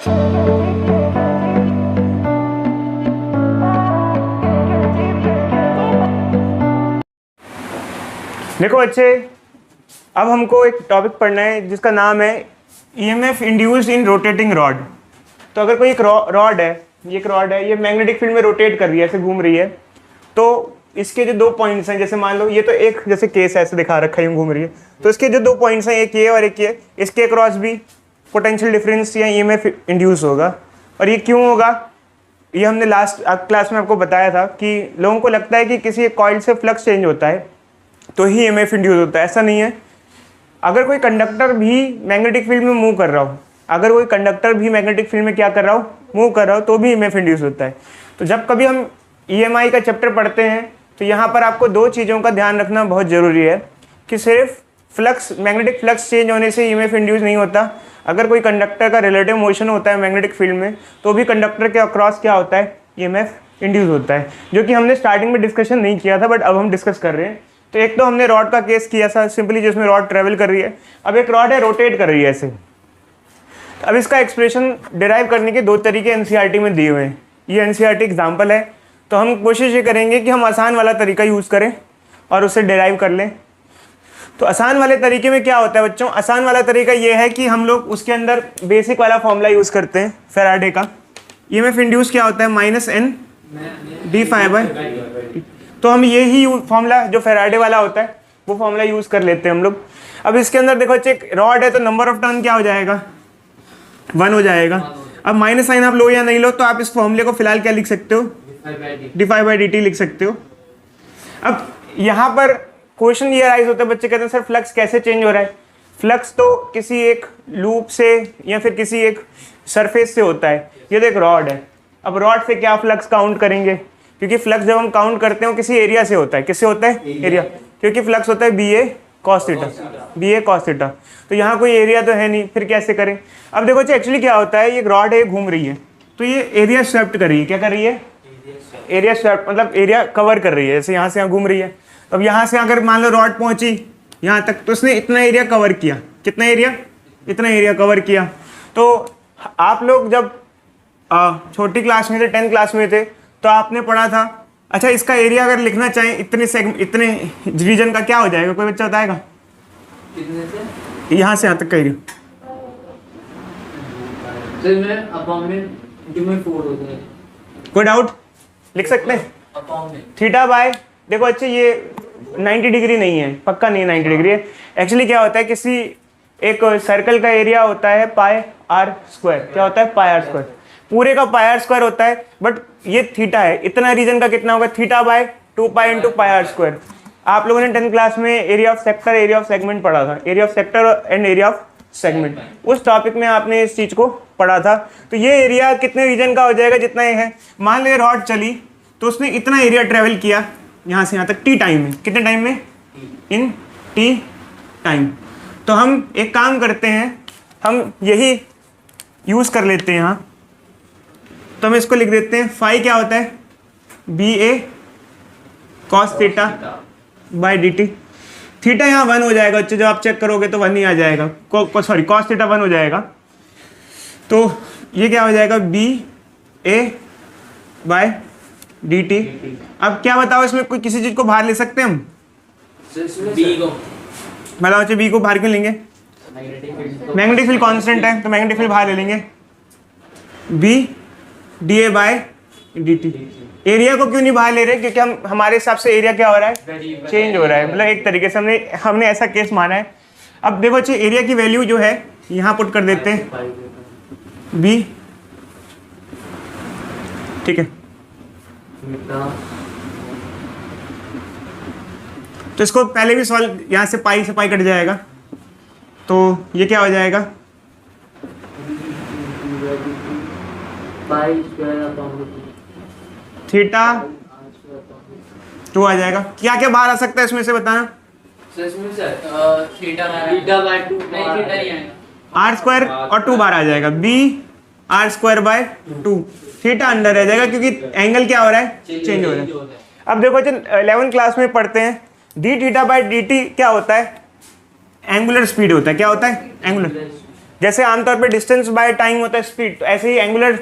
देखो बच्चे, अब हमको एक टॉपिक पढ़ना है जिसका नाम है EMF induced in rotating rod. तो अगर कोई एक रॉड है, ये मैग्नेटिक फील्ड में रोटेट कर रही है, ऐसे घूम रही है, तो इसके जो 2 पॉइंट्स हैं, जैसे मान लो ये तो एक जैसे केस ऐसे दिखा रखा है, यूँ घूम रही है, तो इसके जो 2 पॉइंट्स हैं, एक ये और एक ये, इसके अक्रॉस भी पोटेंशियल डिफरेंस या ईएमएफ इंड्यूस होगा। और ये क्यों होगा, ये हमने लास्ट क्लास में आपको बताया था कि लोगों को लगता है कि किसी एक कॉइल से फ्लक्स चेंज होता है तो ही ईएमएफ इंड्यूस होता है। ऐसा नहीं है। अगर कोई कंडक्टर भी मैग्नेटिक फील्ड में मूव कर रहा हो, मूव कर रहा हो तो भी ईएमएफ इंड्यूस होता है। तो जब कभी हम ईएमआई का चैप्टर पढ़ते हैं तो यहाँ पर आपको 2 चीज़ों का ध्यान रखना बहुत ज़रूरी है कि सिर्फ मैग्नेटिक फ्लक्स चेंज होने से ईएमएफ इंड्यूस नहीं होता। अगर कोई कंडक्टर का रिलेटिव मोशन होता है मैग्नेटिक फील्ड में तो भी कंडक्टर के अक्रॉस क्या होता है, ईएमएफ इंड्यूस होता है, जो कि हमने स्टार्टिंग में डिस्कशन नहीं किया था, बट अब हम डिस्कस कर रहे हैं। तो एक तो हमने रॉड का केस किया था सिंपली, जिसमें रॉड ट्रेवल कर रही है। अब एक रॉड है रोटेट कर रही है ऐसे। अब इसका एक्सप्रेशन डिराइव करने के 2 तरीके एनसीईआरटी में दिए हुए हैं। ये एनसीईआरटी एग्जाम्पल है, तो हम कोशिश ये करेंगे कि हम आसान वाला तरीका यूज़ करें और उसे डिराइव कर लें। तो आसान वाले तरीके में क्या होता है बच्चों, आसान वाला तरीका ये है कि हम लोग उसके अंदर बेसिक वाला फॉर्मूला यूज़ करते हैं फैराडे का। ईएमएफ इंड्यूस क्या होता है, -N d∅/dt। तो हम यही फॉर्मूला जो फैराडे वाला होता है वो फॉर्मूला यूज़ कर लेते हैं हम लोग। अब इसके अंदर देखो बच्चे, रॉड है तो नंबर ऑफ टर्न क्या हो जाएगा, 1 हो जाएगा। अब माइनस साइन आप लो या नहीं लो, तो आप इस फॉर्मूले को फिलहाल क्या लिख सकते हो, d∅/dt लिख सकते हो। अब यहाँ पर क्वेश्चन ये राइज होता है, बच्चे कहते हैं सर फ्लक्स कैसे चेंज हो रहा है। फ्लक्स तो किसी एक लूप से या फिर किसी एक सरफेस से होता है। ये तो एक रॉड है, अब रॉड से क्या फ्लक्स काउंट करेंगे, क्योंकि फ्लक्स जब हम काउंट करते हैं वो किसी एरिया से होता है। किससे होता है, एरिया, क्योंकि फ्लक्स होता है BA cos थीटा। तो यहाँ कोई एरिया तो है नहीं, फिर कैसे करें। अब देखो एक्चुअली क्या होता है, ये रॉड है घूम रही है, तो ये एरिया स्वेप्ट कर रही है। क्या कर रही है, एरिया स्वेप्ट, मतलब एरिया कवर कर रही है। जैसे यहाँ से यहाँ घूम रही है, अब यहाँ से अगर मान लो रॉड पहुँची यहाँ तक, तो उसने इतना एरिया कवर किया। कितना एरिया, इतना एरिया कवर किया। तो आप लोग जब छोटी क्लास में थे, 10th क्लास में थे, तो आपने पढ़ा था, अच्छा इसका एरिया अगर लिखना चाहें इतने रीजन का क्या हो जाएगा, कोई बच्चा बताएगा, यहाँ से यहाँ तक का एरिया। कोई डाउट, लिख सकते हैं θ/, देखो अच्छे ये 90 डिग्री नहीं है, पक्का नहीं है 90 डिग्री है। एक्चुअली क्या होता है, किसी एक सर्कल का एरिया होता है πr²। क्या होता है, πr², पूरे का πr² होता है, बट ये थीटा है, इतना रीजन का कितना होगा, θ/2π × πr²। आप लोगों ने 10th क्लास में area of sector, area of segment पढ़ा था, area of sector and area of segment, उस टॉपिक में आपने इस चीज को पढ़ा था। तो ये एरिया कितने रीजन का हो जाएगा, जितना ये है। मान लो रॉड चली तो उसने इतना एरिया ट्रेवल किया यहाँ से यहाँ तक t टाइम में। कितने टाइम में, इन t टाइम। तो हम एक काम करते हैं, हम यही यूज कर लेते हैं यहाँ। तो हम इसको लिख देते हैं, फाई क्या होता है, BA cos θ/dt। थीटा यहाँ 1 हो जाएगा बच्चे, जब आप चेक करोगे तो 1 ही आ जाएगा, cos θ 1 हो जाएगा। तो ये क्या हो जाएगा, BA/dt। अब क्या बताओ, इसमें कोई किसी चीज को बाहर ले सकते हैं हम, मतलब बच्चे B को बाहर क्यों लेंगे, मैग्नेटिक फील्ड कांस्टेंट है तो मैग्नेटिक फील्ड बाहर ले लेंगे, BdA/dt। एरिया को क्यों नहीं बाहर ले रहे, क्योंकि हमारे हिसाब से एरिया क्या हो रहा है, चेंज हो रहा है, मतलब एक तरीके से हमने ऐसा केस माना है। अब देखो अच्छे, एरिया की वैल्यू जो है यहाँ पुट कर देते हैं B, ठीक है। तो इसको पहले भी सॉल्व, यहाँ से पाई से पाई कट जाएगा, तो ये क्या हो जाएगा, θ/2 आ जाएगा। क्या क्या बाहर आ सकता है इसमें से बताना, r² और 2 बाहर आ जाएगा, Br²/2। थीटा अंदर रह जाएगा क्योंकि एंगल क्या हो रहा है, चेंज हो रहा है। अब देखो 11th क्लास में पढ़ते हैं, dθ/dt क्या होता है, एंगुलर स्पीड होता है। क्या होता है, एंगुलर। जैसे आमतौर पे डिस्टेंस बाय टाइम होता है स्पीड, तो ऐसे ही एंगुलर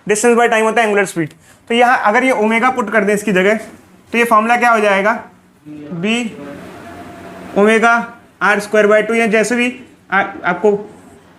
डिस्टेंस बाय टाइम होता है एंगुलर स्पीड। तो यहाँ अगर ये ओमेगा पुट कर दें इसकी जगह, तो ये फॉर्मूला क्या हो जाएगा, b omega r square by 2, या जैसे भी आपको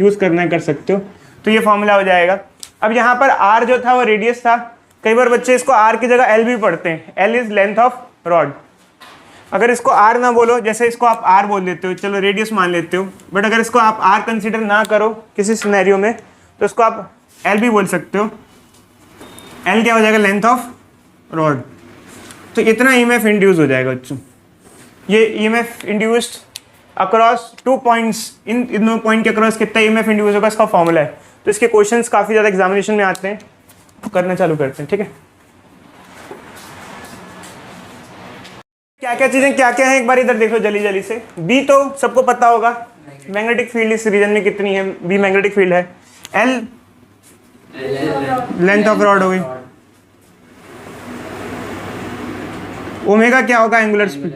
यूज़ करना है कर सकते हो। तो ये फॉर्मूला हो जाएगा। अब यहाँ पर आर जो था वो रेडियस था, कई बार बच्चे इसको आर की जगह एल भी पढ़ते हैं, L is length of rod. अगर इसको आर ना बोलो, जैसे इसको आप आर बोल देते हो, चलो रेडियस मान लेते हो, बट अगर इसको आप आर कंसीडर ना करो किसी सिनेरियो में, तो इसको आप एल भी बोल सकते हो। एल क्या हो जाएगा, लेंथ ऑफ रॉड। तो इतना ईएमएफ इंड्यूस हो जाएगा बच्चों। ये ईएमएफ इंड्यूस्ड अक्रॉस 2 पॉइंट्स, इन दोनों पॉइंट के अक्रॉस कितना ईएमएफ इंड्यूस होगा, इसका फॉर्मूला है। तो इसके क्वेश्चंस काफ़ी ज़्यादा एग्जामिनेशन में आते हैं, तो करना चालू करते हैं, ठीक है। क्या क्या चीज़ें क्या क्या है, एक बार इधर देखो जल्दी जल्दी से। बी तो सबको पता होगा, मैग्नेटिक फील्ड इस रीजन में कितनी है, बी मैग्नेटिक फील्ड है। एल लेंथ ऑफ रॉड हो गई। ओमेगा क्या होगा, एंगुलर स्पीड,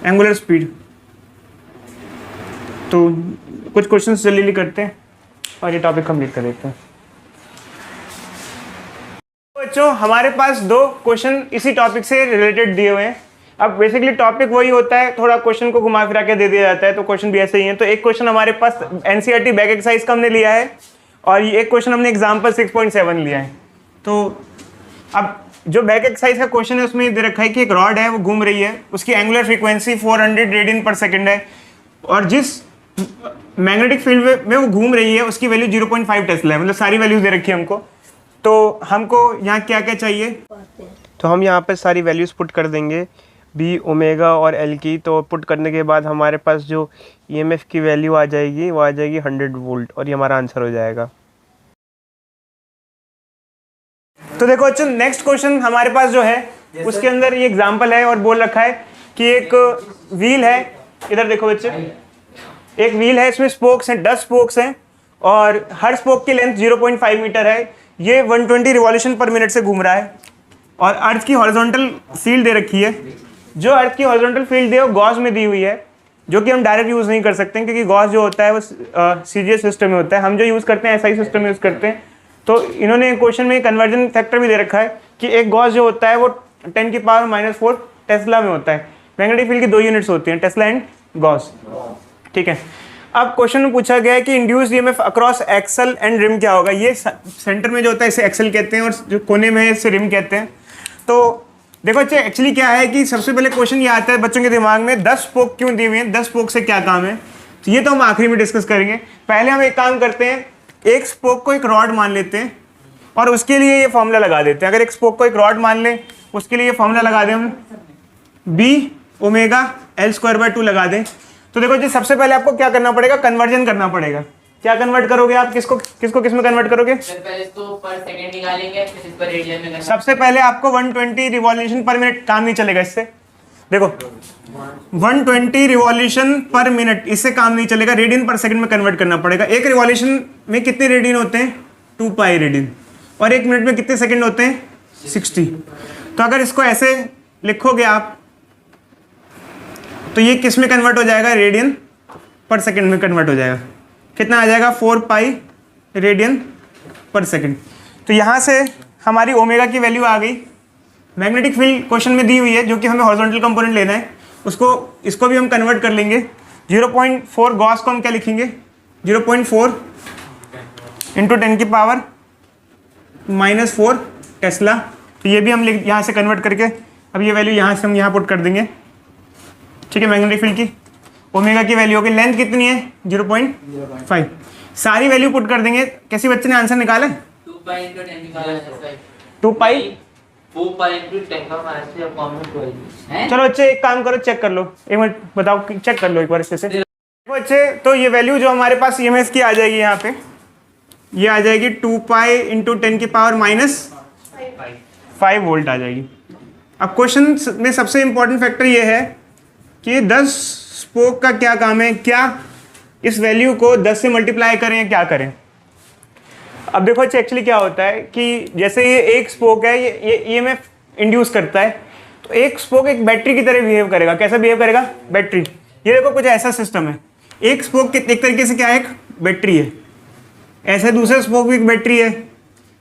एंगुलर स्पीड। तो कुछ क्वेश्चंस जल्दी करते हैं और ये टॉपिक कंप्लीट कर देते हैं। बच्चों हमारे पास 2 क्वेश्चन इसी टॉपिक से रिलेटेड दिए हुए हैं। अब बेसिकली टॉपिक वही होता है, थोड़ा क्वेश्चन को घुमा फिरा के दे दिया जाता है, तो क्वेश्चन भी ऐसे ही है। तो एक क्वेश्चन हमारे पास एनसीईआरटी बैक एक्सरसाइज का हमने लिया है, और ये एक क्वेश्चन हमने एग्जाम्पल 6.7 लिया है। तो अब जो बैक एक्सरसाइज का क्वेश्चन है उसमें दे रखा है कि एक रॉड है वो घूम रही है, उसकी एंगुलर फ्रीक्वेंसी 400 रेडियन पर सेकेंड है, और जिस मैग्नेटिक फील्ड में वो घूम रही है उसकी वैल्यू 0.5 टेस्ला है, मतलब सारी वैल्यूज दे रखी है हमको। तो हमको यहाँ क्या क्या चाहिए, तो हम यहाँ पे सारी वैल्यूज पुट कर देंगे, बी ओमेगा और एल की। तो पुट करने के बाद हमारे पास जो ईएमएफ की वैल्यू आ जाएगी वो आ जाएगी 100 वोल्ट, और ये हमारा आंसर हो जाएगा। तो देखो अच्छा, नेक्स्ट क्वेश्चन हमारे पास जो है उसके अंदर ये एग्जांपल है और बोल रखा है कि एक व्हील है, इधर देखो बच्चे, एक व्हील है, इसमें स्पोक्स हैं, 10 स्पोक्स हैं, और हर स्पोक की लेंथ 0.5 मीटर है। ये 120 रिवॉल्यूशन पर मिनट से घूम रहा है, और अर्थ की हॉरिजॉन्टल फील्ड दे रखी है। जो अर्थ की हॉरिजॉन्टल फील्ड है वो गॉस में दी हुई है, जो कि हम डायरेक्ट यूज़ नहीं कर सकते क्योंकि गॉस जो होता है वो सीजीएस सिस्टम में होता है। हम जो यूज़ करते हैं एसआई सिस्टम में यूज़ करते हैं। तो इन्होंने क्वेश्चन में कन्वर्जन फैक्टर भी दे रखा है कि एक गॉस जो होता है वो 10⁻⁻⁴ टेस्ला में होता है। मैग्नेटिक फील्ड की 2 यूनिट्स होती हैं, टेस्ला एंड गॉस, ठीक है। अब क्वेश्चन में पूछा गया है कि induced EMF across axle and rim क्या होगा। ये सेंटर में जो होता है इसे एक्सल कहते हैं, और जो कोने में है इसे रिम कहते हैं। तो देखो अच्छा, एक्चुअली क्या है कि सबसे पहले क्वेश्चन ये आता है बच्चों के दिमाग में, 10 स्पोक क्यों दिए हुए हैं, 10 स्पोक से क्या काम है। तो ये तो हम आखिरी में डिस्कस करेंगे। पहले हम एक काम करते हैं, एक स्पोक को एक रॉड मान लेते हैं और उसके लिए ये फॉर्मूला लगा देते हैं। अगर एक स्पोक को एक रॉड मान लें, उसके लिए ये फॉर्मूला लगा दें हम, b omega l square by 2 लगा दें। तो देखो जी, सबसे पहले आपको क्या करना पड़ेगा, कन्वर्जन करना पड़ेगा। क्या कन्वर्ट करोगे आप, किसको किस में कन्वर्ट करोगे, पहले इसको पर सेकंड निकालेंगे, फिर इस पर रेडियन में करना। सबसे पहले आपको 120 रिवॉल्यूशन पर मिनट, काम नहीं चलेगा इससे। देखो 120 रिवॉल्यूशन पर मिनट, इससे काम नहीं चलेगा, रेडियन पर सेकंड में कन्वर्ट करना पड़ेगा। एक रिवॉल्यूशन में कितने रेडियन होते हैं, 2 पाई रेडियन, और एक मिनट में कितने सेकंड होते हैं, 60। तो अगर इसको ऐसे लिखोगे आप, तो ये किस में कन्वर्ट हो जाएगा, रेडियन पर सेकंड में कन्वर्ट हो जाएगा। कितना आ जाएगा, 4 पाई रेडियन पर सेकंड। तो यहाँ से हमारी ओमेगा की वैल्यू आ गई। मैग्नेटिक फील्ड क्वेश्चन में दी हुई है, जो कि हमें हॉरिजॉन्टल कंपोनेंट लेना है, इसको भी हम कन्वर्ट कर लेंगे। 0.4 गॉस को हम क्या लिखेंगे, 0.4 इंटू 10⁻⁻⁴ टेस्ला। तो ये भी हम यहाँ से कन्वर्ट करके अब ये वैल्यू यहाँ से हम यहाँ पुट कर देंगे, ठीक है। मैग्नेटिक फील्ड की ओमेगा की वैल्यू होगी, लेंथ कितनी है 0.5, सारी वैल्यू पुट कर देंगे। कैसी बच्चे ने आंसर निकाला, 2 पाई इंटू 10⁻⁴ 2 पाई 4 पाई इंटू 10⁻⁴ कॉमन 12 है। चलो अच्छे, एक काम करो, चेक कर लो, एक मिनट बताओ, चेक कर लो एक बार इससे। देखो अच्छे, तो ये वैल्यू जो हमारे पास ईएमएफ की आ जाएगी, यहाँ पे ये आ जाएगी 2 पाई इंटू 10⁻⁵ वोल्ट आ जाएगी। अब क्वेश्चन में सबसे इंपॉर्टेंट फैक्टर ये है कि 10 स्पोक का क्या काम है, क्या इस वैल्यू को 10 से मल्टीप्लाई करें या क्या करें। अब देखो अच्छा, एक्चुअली क्या होता है कि जैसे ये एक स्पोक है, ये ईएमएफ इंड्यूस करता है, तो एक स्पोक एक बैटरी की तरह बिहेव करेगा। कैसा बिहेव करेगा, बैटरी। ये देखो कुछ ऐसा सिस्टम है, एक स्पोक एक तरीके से क्या है, एक बैटरी है, ऐसे दूसरा स्पोक भी एक बैटरी है।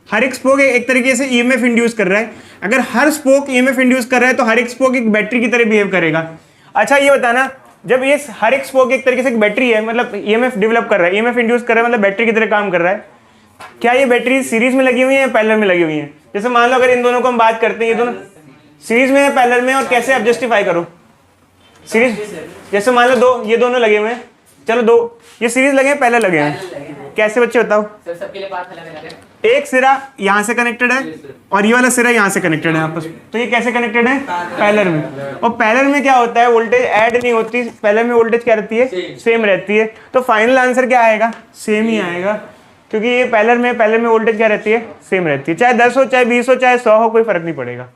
हर एक स्पोक एक तरीके से ईएमएफ इंड्यूस कर रहा है। अगर हर स्पोक ईएमएफ इंड्यूस कर रहा है तो हर एक स्पोक एक बैटरी की तरह बिहेव करेगा। अच्छा ये बताना, जब ये हर एक स्पोक एक तरीके से एक बैटरी है, मतलब ईएमएफ डेवलप कर रहा है, ईएमएफ इंड्यूस कर रहा है, मतलब बैटरी की तरह काम कर रहा है, क्या ये बैटरी सीरीज में लगी हुई है या पैरेलल में लगी हुई है? जैसे मान लो अगर इन दोनों को हम बात करते हैं, ये दोनों सीरीज में है पैरेलल में, और कैसे आप जस्टिफाई करो सीरीज? जैसे मान लो दो, ये दोनों लगे हुए हैं, चलो दो ये सीरीज लगे हैं पैरेलल लगे हैं, कैसे बच्चे बताओ? सर सबके लिए बात अलग अलग है। एक सिरा यहाँ से कनेक्टेड है और ये वाला सिरा यहाँ से कनेक्टेड है आपस में, तो ये कैसे कनेक्टेड है? पैरेलल में। और पैरेलल में क्या होता है, वोल्टेज ऐड नहीं होती, पैरेलल में वोल्टेज क्या रहती है? सेम रहती है। तो फाइनल आंसर क्या आएगा? सेम ही आएगा, क्योंकि ये पैरेलल में वोल्टेज क्या रहती है? सेम रहती है। चाहे 10 हो, चाहे 20 हो, चाहे 100 हो, कोई फर्क नहीं पड़ेगा।